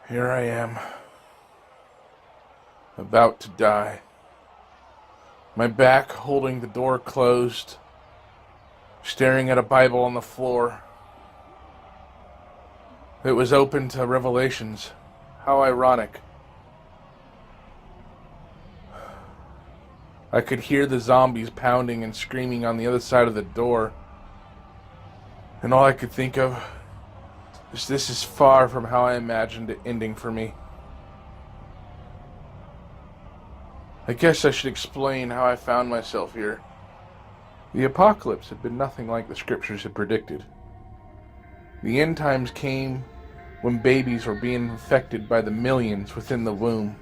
Here I am, about to die. My back holding the door closed, staring at a Bible on the floor. It was open to Revelations. How ironic. I could hear the zombies pounding and screaming on the other side of the door. And all I could think of is this is far from how I imagined it ending for me. I guess I should explain how I found myself here. The apocalypse had been nothing like the scriptures had predicted. The end times came when babies were being infected by the millions within the womb.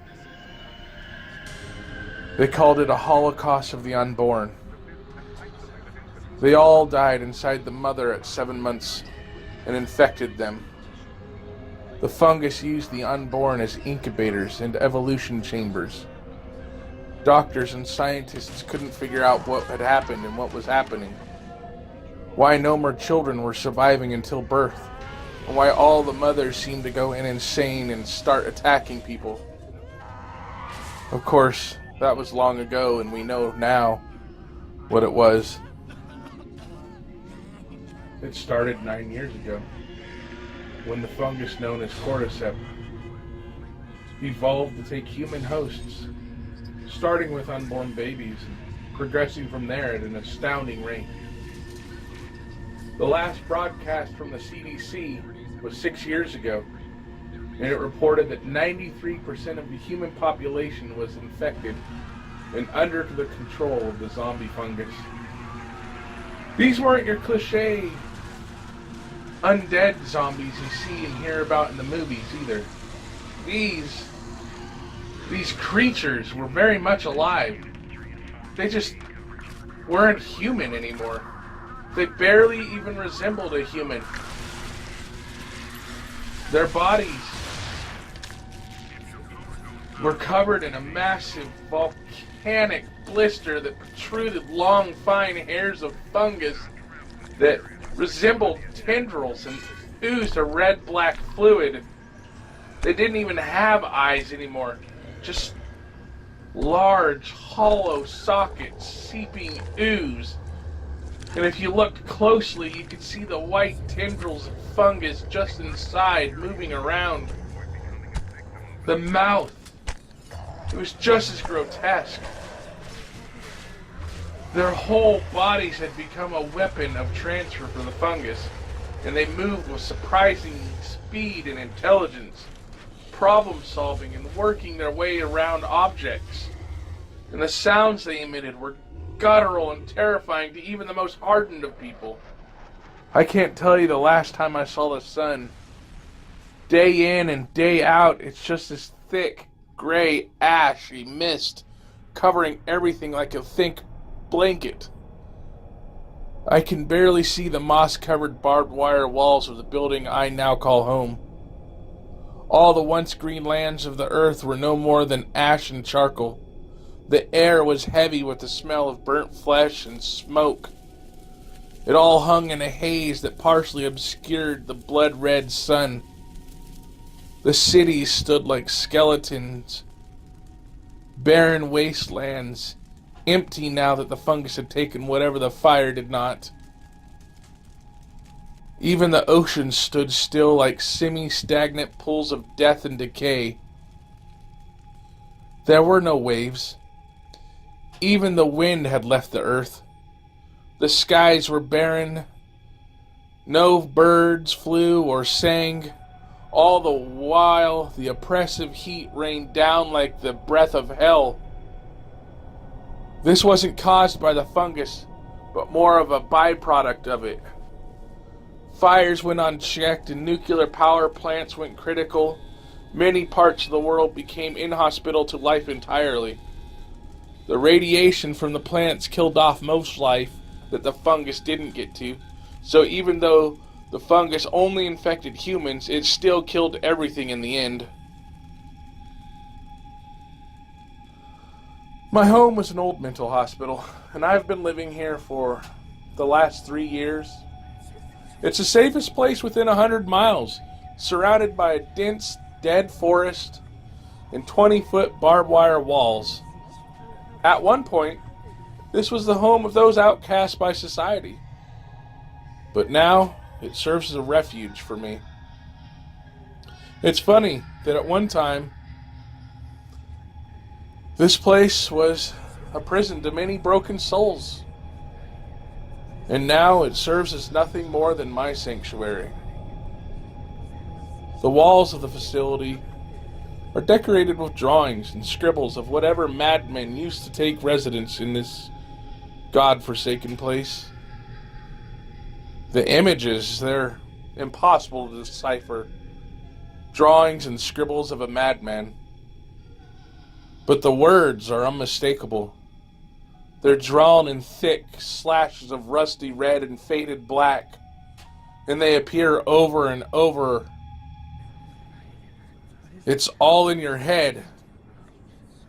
They called it a holocaust of the unborn. They all died inside the mother at 7 months and infected them. The fungus used the unborn as incubators and evolution chambers. Doctors and scientists couldn't figure out what had happened and what was happening. Why no more children were surviving until birth, and why all the mothers seemed to go insane and start attacking people. Of course, that was long ago, and we know now what it was. It started 9 years ago, when the fungus known as cordyceps evolved to take human hosts, starting with unborn babies and progressing from there at an astounding rate. The last broadcast from the CDC was 6 years ago, and it reported that 93% of the human population was infected and under the control of the zombie fungus. These weren't your cliche undead zombies you see and hear about in the movies either. These creatures were very much alive. They just weren't human anymore. They barely even resembled a human. Their bodies were covered in a massive volcanic blister that protruded long, fine hairs of fungus that resembled tendrils and oozed a red-black fluid. They didn't even have eyes anymore. Just large, hollow sockets, seeping ooze. And if you looked closely, you could see the white tendrils of fungus just inside, moving around. The mouth, it was just as grotesque. Their whole bodies had become a weapon of transfer for the fungus, and they moved with surprising speed and intelligence, problem solving and working their way around objects. And the sounds they emitted were guttural and terrifying to even the most hardened of people. I can't tell you the last time I saw the sun. Day in and day out, it's just this thick, gray, ashy mist covering everything like a thick blanket. I can barely see the moss-covered barbed wire walls of the building I now call home. All the once green lands of the earth were no more than ash and charcoal. The air was heavy with the smell of burnt flesh and smoke. It all hung in a haze that partially obscured the blood-red sun. The cities stood like skeletons, barren wastelands, empty now that the fungus had taken whatever the fire did not. Even the oceans stood still like semi-stagnant pools of death and decay. There were no waves. Even the wind had left the earth. The skies were barren. No birds flew or sang. All the while, the oppressive heat rained down like the breath of hell. This wasn't caused by the fungus, but more of a byproduct of it. Fires went unchecked and nuclear power plants went critical. Many parts of the world became inhospitable to life entirely. The radiation from the plants killed off most life that the fungus didn't get to. So even though the fungus only infected humans, it still killed everything in the end. My home was an old mental hospital, and I've been living here for the last 3 years. It's the safest place within 100 miles, surrounded by a dense, dead forest and 20-foot barbed wire walls. At one point, this was the home of those outcast by society. But now, it serves as a refuge for me. It's funny that at one time, this place was a prison to many broken souls. And now it serves as nothing more than my sanctuary. The walls of the facility are decorated with drawings and scribbles of whatever madmen used to take residence in this God-forsaken place. The images, they're impossible to decipher. Drawings and scribbles of a madman. But the words are unmistakable. They're drawn in thick slashes of rusty red and faded black, and they appear over and over. It's all in your head.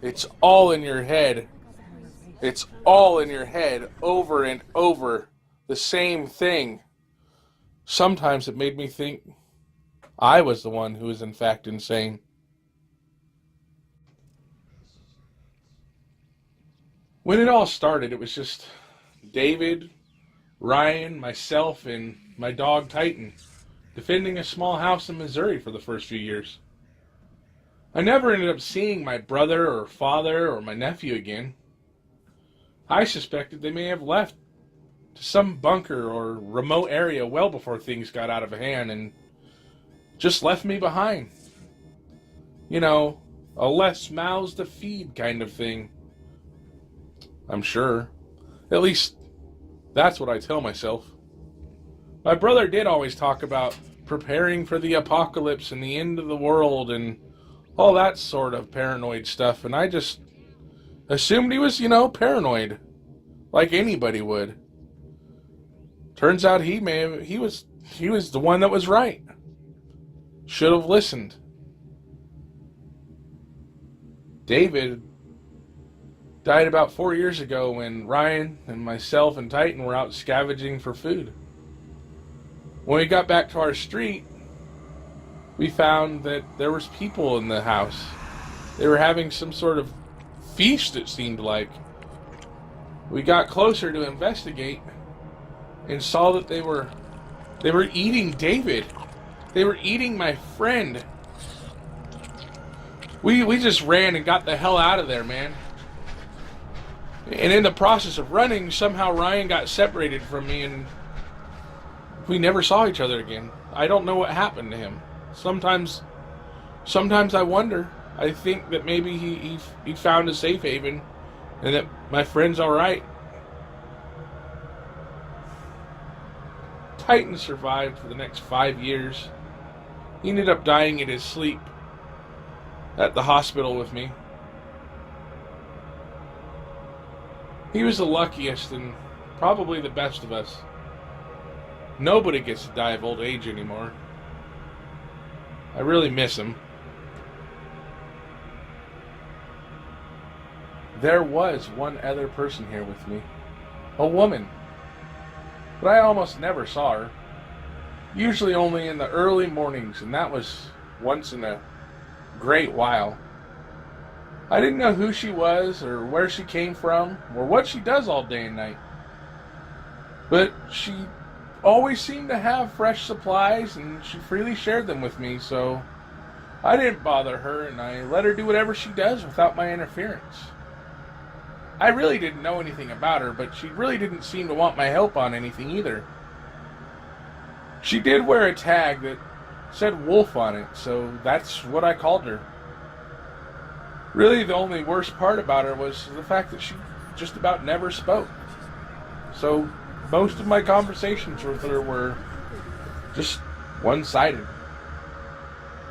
It's all in your head. It's all in your head, over and over, the same thing. Sometimes it made me think I was the one who was in fact insane. When it all started, it was just David, Ryan, myself, and my dog Titan defending a small house in Missouri for the first few years. I never ended up seeing my brother or father or my nephew again. I suspected they may have left to some bunker or remote area well before things got out of hand and just left me behind. You know, a less mouths to feed kind of thing. I'm sure. At least, that's what I tell myself. My brother did always talk about preparing for the apocalypse and the end of the world and all that sort of paranoid stuff, and I just assumed he was, paranoid. Like anybody would. Turns out he was the one that was right. Should have listened. David died about 4 years ago when Ryan and myself and Titan were out scavenging for food. When we got back to our street, we found that there was people in the house. They were having some sort of feast, it seemed like. We got closer to investigate and saw that they were eating David. They were eating my friend. We just ran and got the hell out of there, man. And in the process of running, somehow Ryan got separated from me and we never saw each other again. I don't know what happened to him. Sometimes I wonder. I think that maybe he found a safe haven and that my friend's alright. Titan survived for the next 5 years. He ended up dying in his sleep at the hospital with me. He was the luckiest and probably the best of us. Nobody gets to die of old age anymore. I really miss him. There was one other person here with me. A woman. But I almost never saw her. Usually only in the early mornings, and that was once in a great while. I didn't know who she was, or where she came from, or what she does all day and night. But she always seemed to have fresh supplies, and she freely shared them with me, so I didn't bother her, and I let her do whatever she does without my interference. I really didn't know anything about her, but she really didn't seem to want my help on anything either. She did wear a tag that said Wolf on it, so that's what I called her. Really, the only worst part about her was the fact that she just about never spoke. So, most of my conversations with her were just one-sided.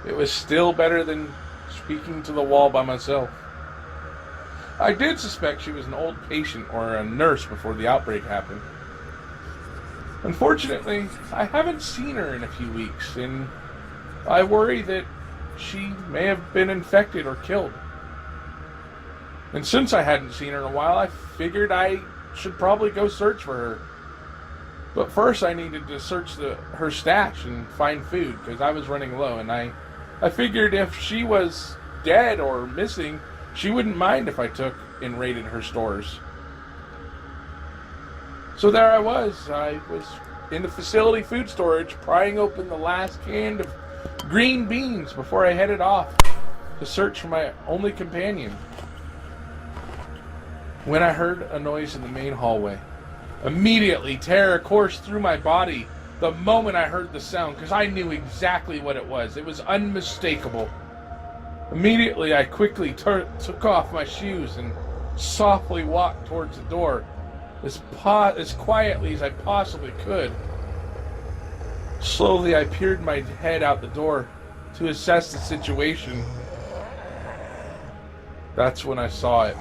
It was still better than speaking to the wall by myself. I did suspect she was an old patient or a nurse before the outbreak happened. Unfortunately, I haven't seen her in a few weeks, and I worry that she may have been infected or killed. And since I hadn't seen her in a while, I figured I should probably go search for her. But first I needed to search her stash and find food, because I was running low, and I I figured if she was dead or missing, she wouldn't mind if I took and raided her stores. So there I was. I was in the facility food storage, prying open the last can of green beans before I headed off to search for my only companion, when I heard a noise in the main hallway. Immediately, terror coursed through my body the moment I heard the sound, because I knew exactly what it was. It was unmistakable. Immediately, I quickly took off my shoes and softly walked towards the door as quietly as I possibly could. Slowly, I peered my head out the door to assess the situation. That's when I saw it.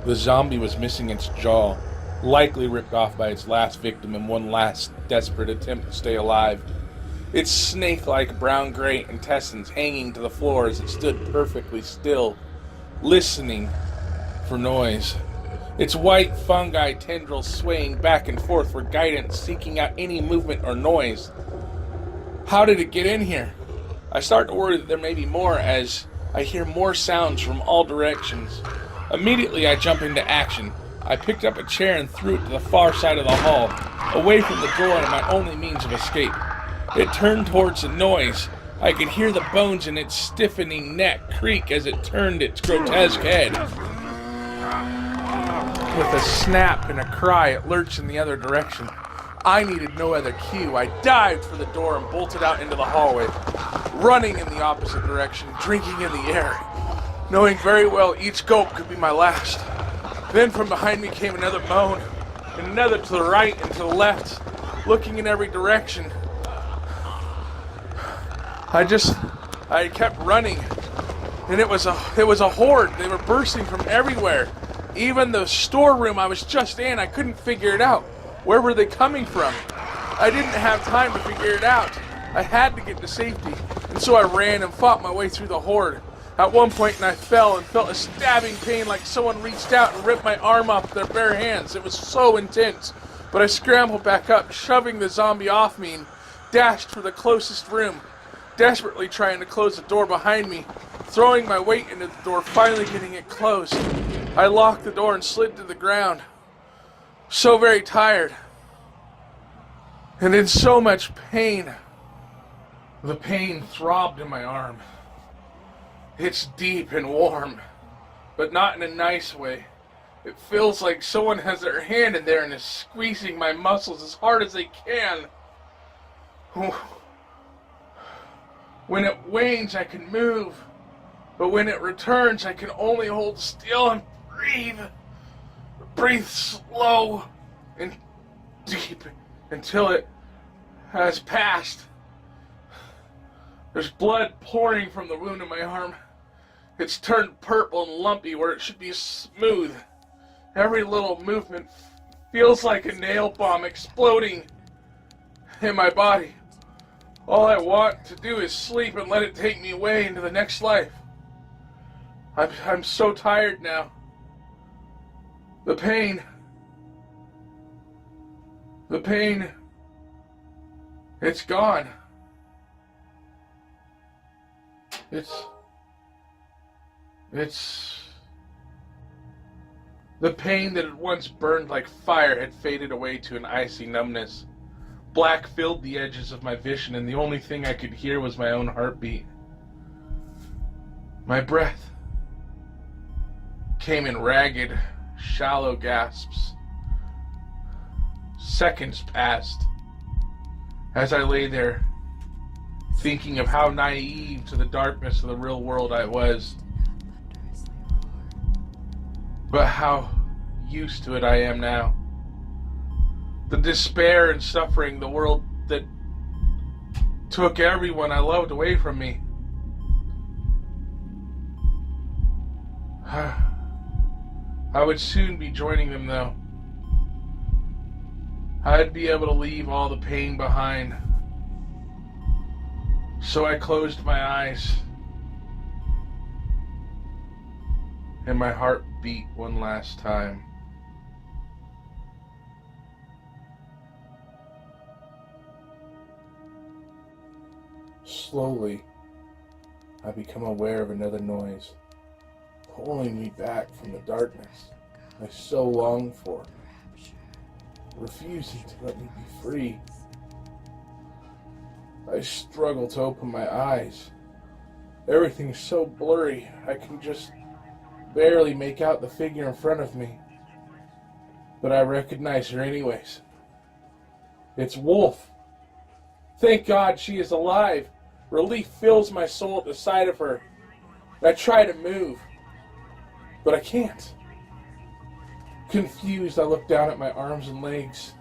The zombie was missing its jaw, likely ripped off by its last victim in one last desperate attempt to stay alive. Its snake-like brown-gray intestines hanging to the floor as it stood perfectly still, listening for noise. Its white fungi tendrils swaying back and forth for guidance, seeking out any movement or noise. How did it get in here? I start to worry that there may be more as I hear more sounds from all directions. Immediately I jump into action. I picked up a chair and threw it to the far side of the hall, away from the door and my only means of escape. It turned towards the noise. I could hear the bones in its stiffening neck creak as it turned its grotesque head. With a snap and a cry, it lurched in the other direction. I needed no other cue. I dived for the door and bolted out into the hallway, running in the opposite direction, drinking in the air, knowing very well each gulp could be my last. Then from behind me came another moan, and another to the right and to the left, looking in every direction. I kept running, and it was a horde. They were bursting from everywhere. Even the storeroom I was just in, I couldn't figure it out. Where were they coming from? I didn't have time to figure it out. I had to get to safety, and so I ran and fought my way through the horde. At one point, I fell and felt a stabbing pain like someone reached out and ripped my arm off with their bare hands. It was so intense, but I scrambled back up, shoving the zombie off me, and dashed for the closest room, desperately trying to close the door behind me, throwing my weight into the door, finally getting it closed. I locked the door and slid to the ground, so very tired, and in so much pain. The pain throbbed in my arm. It's deep and warm, but not in a nice way. It feels like someone has their hand in there and is squeezing my muscles as hard as they can. When it wanes, I can move, but when it returns, I can only hold still and breathe. Breathe slow and deep until it has passed. There's blood pouring from the wound in my arm. It's turned purple and lumpy where it should be smooth. Every little movement feels like a nail bomb exploding in my body. All I want to do is sleep and let it take me away into the next life. I'm so tired now. The pain, it's gone. It's the pain that had once burned like fire had faded away to an icy numbness. Black filled the edges of my vision, and the only thing I could hear was my own heartbeat. My breath came in ragged, shallow gasps. Seconds passed as I lay there, thinking of how naive to the darkness of the real world I was, but how used to it I am now. The despair and suffering, the world that took everyone I loved away from me. I would soon be joining them, though. I'd be able to leave all the pain behind. So I closed my eyes, and my heart beat one last time. Slowly, I become aware of another noise, pulling me back from the darkness I so long for, refusing to let me be free. I struggle to open my eyes. Everything's so blurry, I can just barely make out the figure in front of me. But I recognize her anyways. It's Wolf. Thank God she is alive. Relief fills my soul at the sight of her. I try to move, but I can't. Confused, I look down at my arms and legs.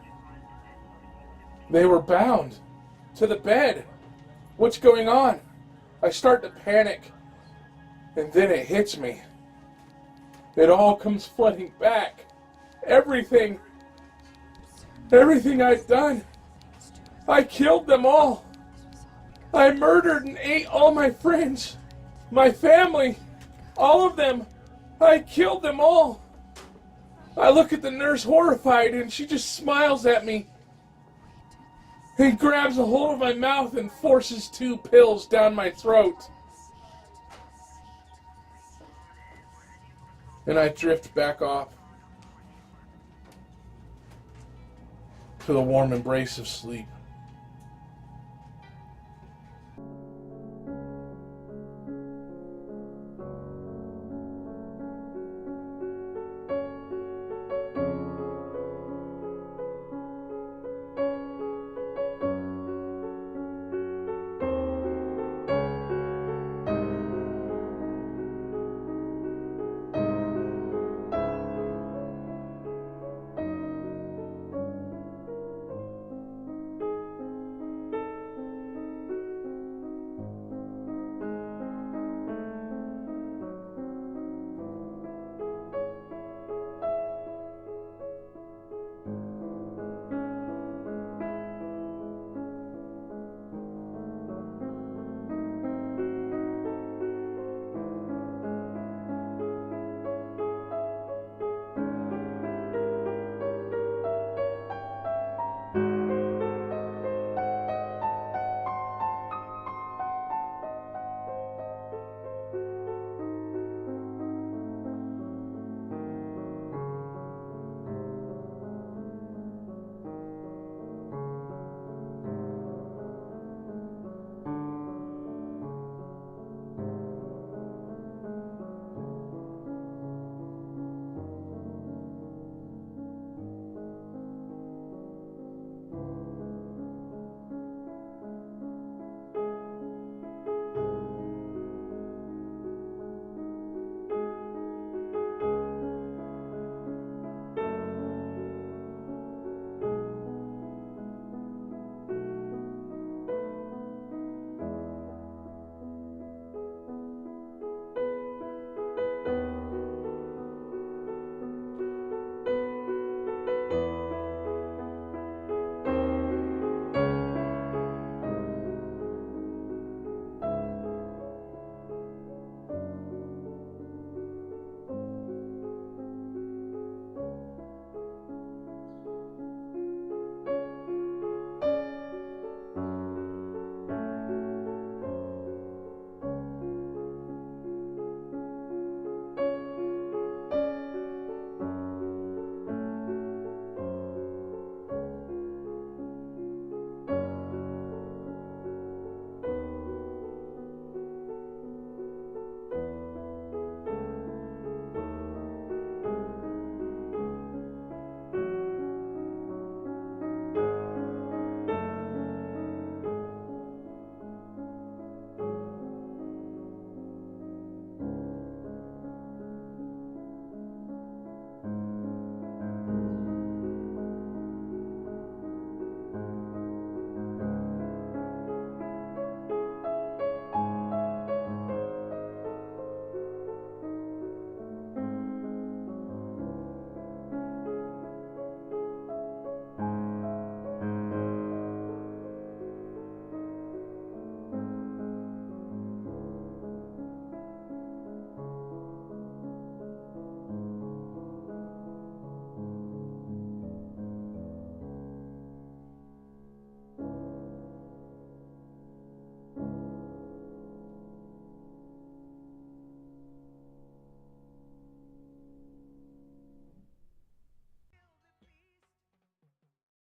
They were bound to the bed. What's going on? I start to panic, and then it hits me. It all comes flooding back. Everything I've done. I killed them all. I murdered and ate all my friends, my family, all of them. I killed them all. I look at the nurse horrified, and she just smiles at me. He grabs a hold of my mouth and forces 2 pills down my throat. And I drift back off to the warm embrace of sleep.